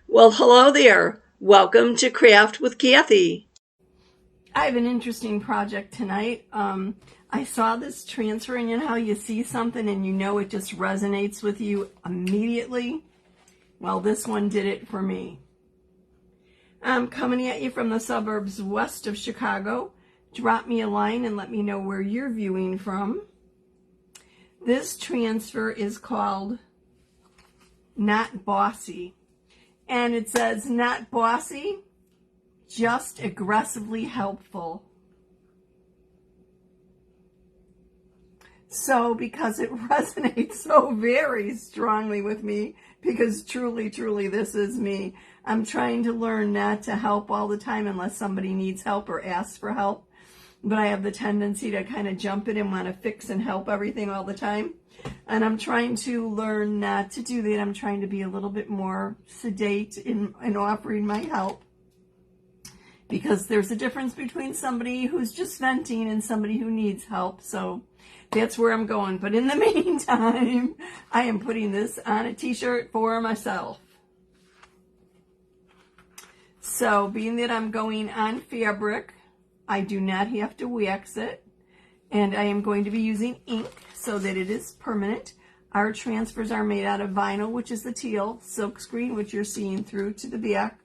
Well, hello there. Welcome to Craft with Kathie. I have an interesting project tonight. I saw this transferring, and how you see something and you know it just resonates with you immediately. Well, this one did it for me. I'm coming at you from the suburbs west of Chicago. Drop me a line and let me know where you're viewing from. This transfer is called Not Bossy. And it says, not bossy, just aggressively helpful. So because it resonates so very strongly with me, because truly, truly, this is me. I'm trying to learn not to help all the time unless somebody needs help or asks for help. But I have the tendency to kind of jump in and want to fix and help everything all the time. And I'm trying to learn not to do that. I'm trying to be a little bit more sedate in offering my help. Because there's a difference between somebody who's just venting and somebody who needs help. So that's where I'm going. But in the meantime, I am putting this on a t-shirt for myself. So being that I'm going on fabric, I do not have to wax it. And I am going to be using ink so that it is permanent. Our transfers are made out of vinyl, which is the teal, silkscreen, which you're seeing through to the back,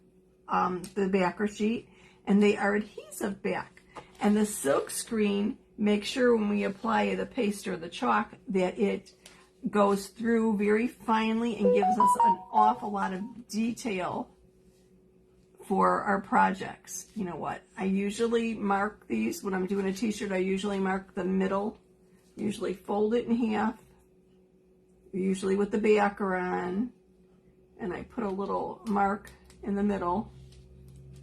the backer sheet, and they are adhesive back. And the silkscreen, make sure when we apply the paste or the chalk that it goes through very finely and gives us an awful lot of detail for our projects. You know what? I usually mark these when I'm doing a t-shirt. I usually mark the middle, usually fold it in half, usually with the backer on, and I put a little mark in the middle.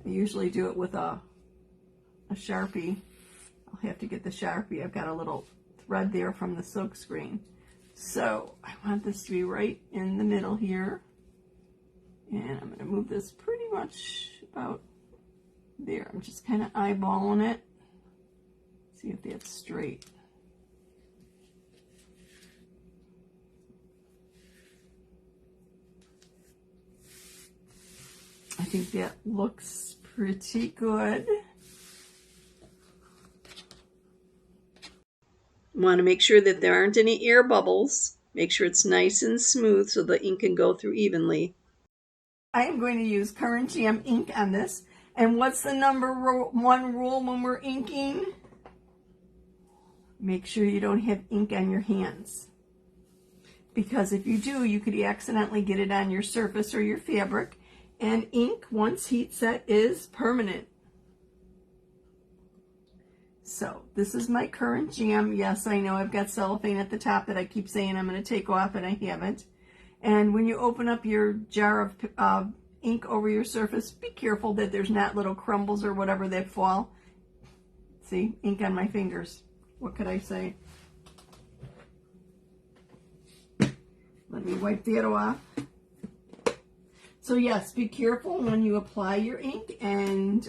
I usually do it with a Sharpie. I'll have to get the Sharpie. I've got a little thread there from the silk screen. So I want this to be right in the middle here. And I'm going to move this pretty much about there. I'm just kind of eyeballing it. See if that's straight. I think that looks pretty good. Want to make sure that there aren't any air bubbles. Make sure it's nice and smooth so the ink can go through evenly. I am going to use Currant Jam ink on this. And what's the number one rule when we're inking? Make sure you don't have ink on your hands. Because if you do, you could accidentally get it on your surface or your fabric. And ink, once heat set, is permanent. So this is my Currant Jam. Yes, I know I've got cellophane at the top that I keep saying I'm going to take off, and I haven't. And when you open up your jar of ink over your surface, be careful that there's not little crumbles or whatever that fall. See, ink on my fingers. What could I say? Let me wipe that off. So yes, be careful when you apply your ink, and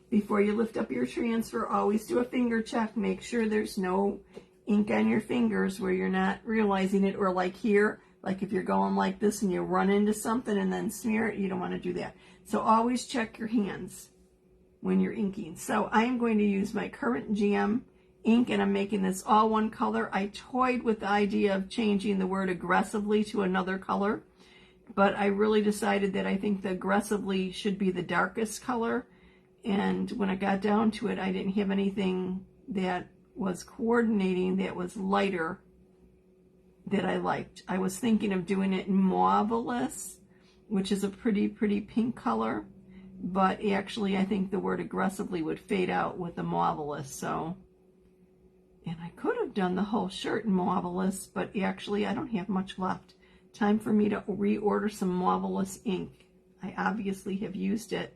before you lift up your transfer, always do a finger check. Make sure there's no ink on your fingers where you're not realizing it, or like here, like if you're going like this and you run into something and then smear it, you don't want to do that. So always check your hands when you're inking. So I am going to use my Currant Jam ink, and I'm making this all one color. I toyed with the idea of changing the word aggressively to another color, but I really decided that I think the aggressively should be the darkest color. And when I got down to it, I didn't have anything that was coordinating that was lighter that I liked. I was thinking of doing it in Mauvelous, which is a pretty pink color, but actually I think the word aggressively would fade out with the Mauvelous. So, and I could have done the whole shirt in Mauvelous, but actually I don't have much left. Time for me to reorder some Mauvelous ink. I obviously have used it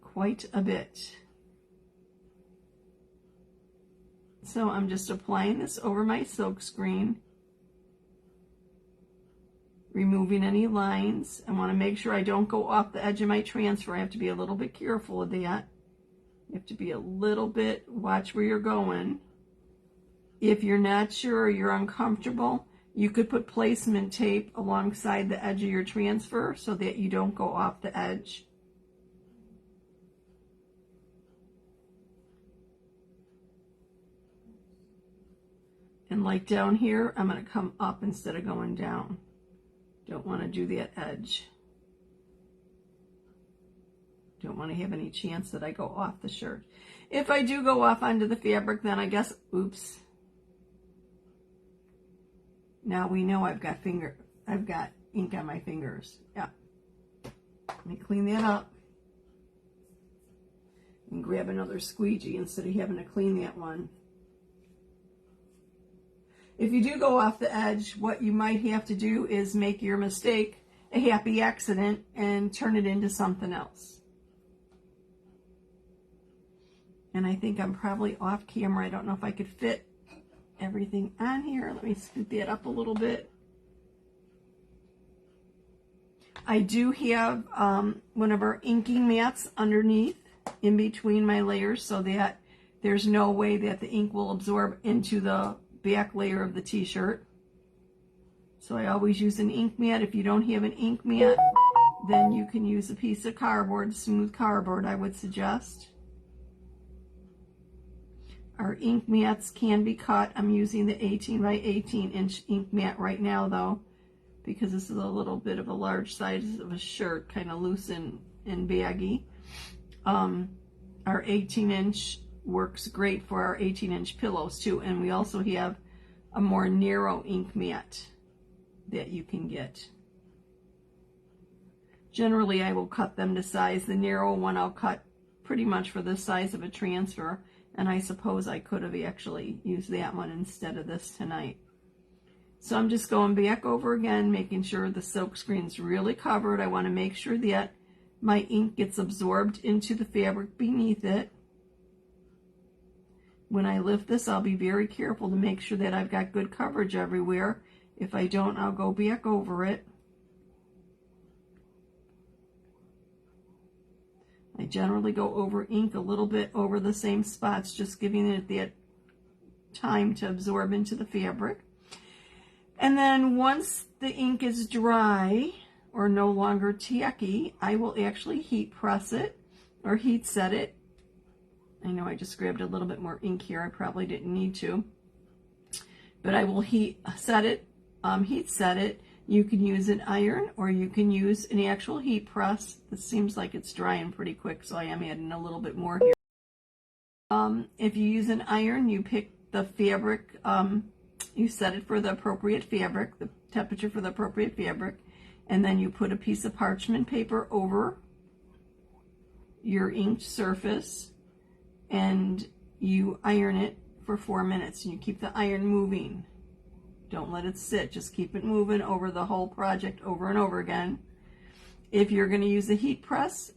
quite a bit. So I'm just applying this over my silk screen, removing any lines. I want to make sure I don't go off the edge of my transfer. I have to be a little bit careful of that. You have to be a little bit, watch where you're going. If you're not sure or you're uncomfortable, You could put placement tape alongside the edge of your transfer so that you don't go off the edge. And like down here, I'm going to come up instead of going down. Don't want to do that edge. Don't want to have any chance that I go off the shirt. If I do go off onto the fabric, then I guess, oops. Now we know I've got ink on my fingers. Yeah. Let me clean that up. And grab another squeegee instead of having to clean that one. If you do go off the edge, what you might have to do is make your mistake a happy accident and turn it into something else. And I think I'm probably off camera. I don't know if I could fit everything on here. Let me scoot that up a little bit. I do have one of our inking mats underneath in between my layers so that there's no way that the ink will absorb into the back layer of the t-shirt. So I always use an ink mat. If you don't have an ink mat, then you can use a piece of cardboard, smooth cardboard, I would suggest. Our ink mats can be cut. I'm using the 18 by 18 inch ink mat right now though, because this is a little bit of a large size of a shirt, kind of loose and baggy. Our 18 inch works great for our 18 inch pillows too, and we also have a more narrow ink mat that you can get. Generally I will cut them to size. The narrow one I'll cut pretty much for the size of a transfer, and I suppose I could have actually used that one instead of this tonight. So I'm just going back over again, making sure the silk screen's really covered. I want to make sure that my ink gets absorbed into the fabric beneath it. When I lift this, I'll be very careful to make sure that I've got good coverage everywhere. If I don't, I'll go back over it. I generally go over ink a little bit over the same spots, just giving it that time to absorb into the fabric. And then once the ink is dry or no longer tacky, I will actually heat press it or heat set it. I know I just grabbed a little bit more ink here. I probably didn't need to. But I will heat set it. You can use an iron or you can use an actual heat press. This seems like it's drying pretty quick, so I am adding a little bit more here. If you use an iron, you pick the fabric, you set it for the appropriate fabric, the temperature for the appropriate fabric, and then you put a piece of parchment paper over your inked surface and you iron it for 4 minutes, and you keep the iron moving. Don't let it sit, just keep it moving over the whole project over and over again. If you're going to use a heat press,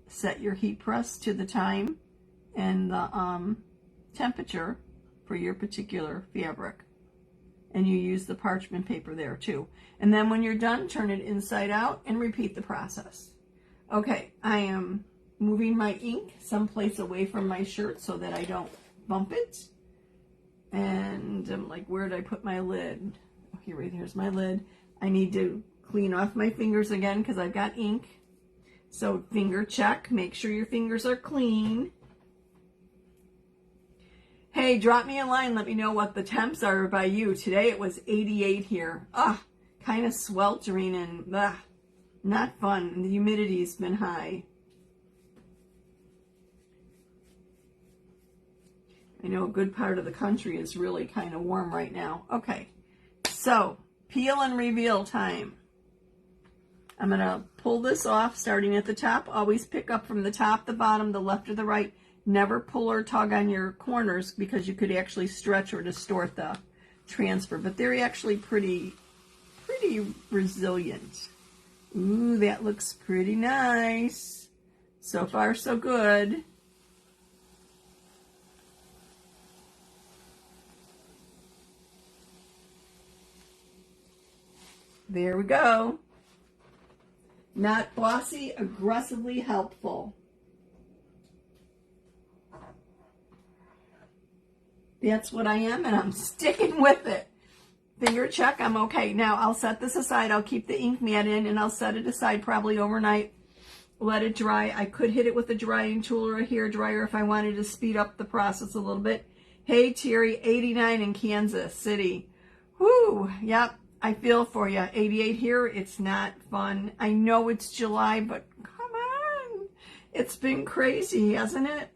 set your heat press to the time and the temperature for your particular fabric. And you use the parchment paper there too. And then when you're done, turn it inside out and repeat the process. Okay, I am moving my ink someplace away from my shirt so that I don't bump it. And I'm like, where did I put my lid? Oh, here's my lid. I need to clean off my fingers again because I've got ink. So finger check, make sure your fingers are clean. Hey, drop me a line, let me know what the temps are by you. Today it was 88 here. Kind of sweltering and not fun. And the humidity's been high. I know a good part of the country is really kind of warm right now. Okay, so peel and reveal time. I'm going to pull this off starting at the top. Always pick up from the top, the bottom, the left or the right. Never pull or tug on your corners because you could actually stretch or distort the transfer. But they're actually pretty resilient. Ooh, that looks pretty nice. So far, so good. There we go. Not bossy, aggressively helpful. That's what I am, and I'm sticking with it. finger check, I'm okay. Now I'll set this aside. I'll keep the ink mat in and I'll set it aside probably overnight. Let it dry. I could hit it with a drying tool or a hair dryer if I wanted to speed up the process a little bit. Hey Terry, 89 in Kansas City. Whoo, yep, I feel for you. 88 here, it's not fun. I know it's July, but come on. It's been crazy, hasn't it?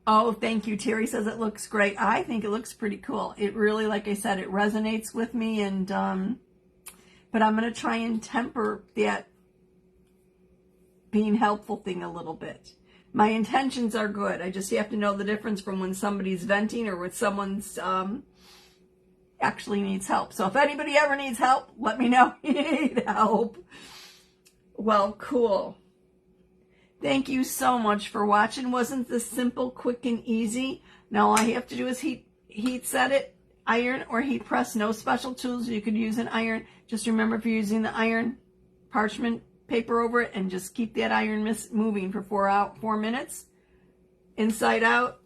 Oh, thank you. Terry says it looks great. I think it looks pretty cool. It really, like I said, it resonates with me, and but I'm going to try and temper that being helpful thing a little bit. My intentions are good. I just have to know the difference from when somebody's venting or when someone's actually needs help. So if anybody ever needs help, let me know you need help. Well, cool. Thank you so much for watching. Wasn't this simple, quick, and easy? Now all I have to do is heat set it, iron or heat press. No special tools. You could use an iron. Just remember, if you're using the iron, parchment paper over it, and just keep that iron moving for 4 minutes, inside out.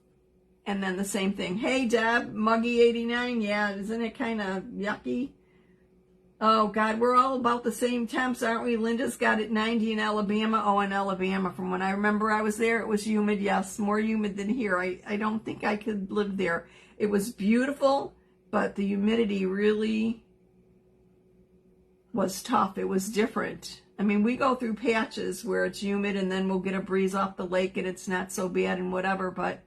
And then the same thing. Hey Deb, Muggy 89. Yeah, isn't it kind of yucky? Oh God, we're all about the same temps, aren't we? Linda's got it 90 in Alabama. Oh, in Alabama, from when I remember I was there, it was humid. Yes, more humid than here. I don't think I could live there. It was beautiful, but the humidity really was tough. It was different. I mean, we go through patches where it's humid and then we'll get a breeze off the lake and it's not so bad and whatever, but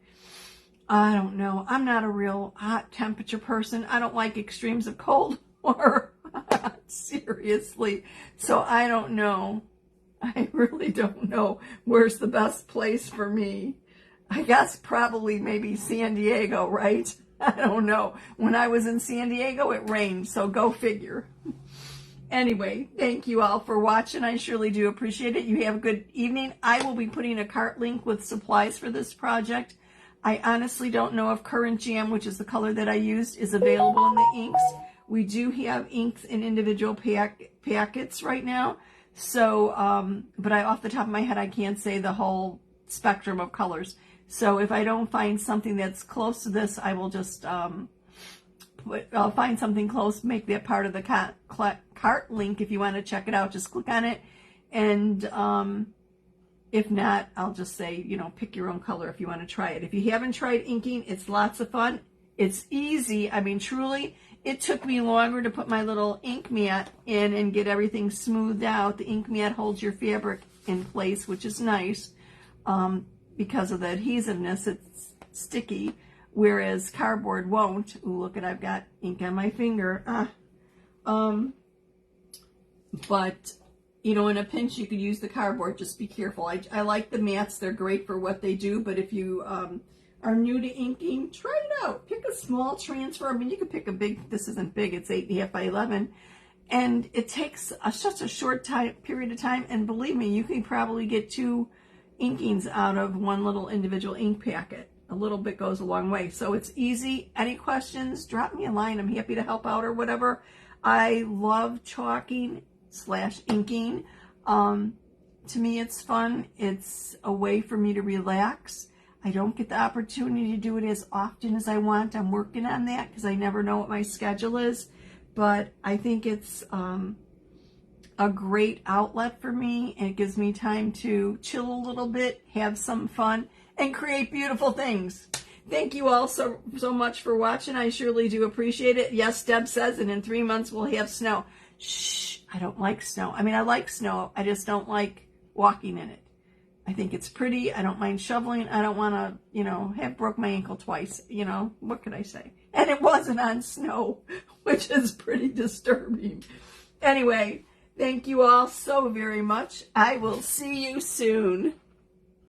I don't know. I'm not a real hot temperature person. I don't like extremes of cold or hot, seriously. So I don't know. I really don't know where's the best place for me. I guess probably maybe San Diego, right? I don't know. When I was in San Diego, it rained, so go figure. Anyway, thank you all for watching. I surely do appreciate it. You have a good evening. I will be putting a cart link with supplies for this project. I honestly don't know if Currant Jam, which is the color that I used, is available in the inks. We do have inks in individual packets right now. So, but off the top of my head, I can't say the whole spectrum of colors. So if I don't find something that's close to this, I will just I'll find something close, make that part of the cart link. If you want to check it out, just click on it. And if not, I'll just say, pick your own color if you want to try it. If you haven't tried inking, it's lots of fun. It's easy. I mean, truly, it took me longer to put my little ink mat in and get everything smoothed out. The ink mat holds your fabric in place, which is nice because of the adhesiveness. It's sticky, whereas cardboard won't. Ooh, look at, I've got ink on my finger. But in a pinch, you could use the cardboard. Just be careful. I like the mats. They're great for what they do. But if you are new to inking, try it out. Pick a small transfer. I mean, you could pick a big. This isn't big. It's 8.5 by 11. And it takes such a short period of time. And believe me, you can probably get 2 inkings out of one little individual ink packet. A little bit goes a long way. So it's easy. Any questions, drop me a line. I'm happy to help out or whatever. I love chalking/inking. To me, it's fun. It's a way for me to relax. I don't get the opportunity to do it as often as I want. I'm working on that because I never know what my schedule is. But I think it's a great outlet for me, and it gives me time to chill a little bit, have some fun, and create beautiful things. Thank you all so much for watching. I surely do appreciate it. Yes, Deb says, and in 3 months we'll have snow. Shh, I don't like snow. I mean, I like snow. I just don't like walking in it. I think it's pretty. I don't mind shoveling. I don't want to, have broke my ankle twice. What could I say? And it wasn't on snow, which is pretty disturbing. Anyway, thank you all so very much. I will see you soon.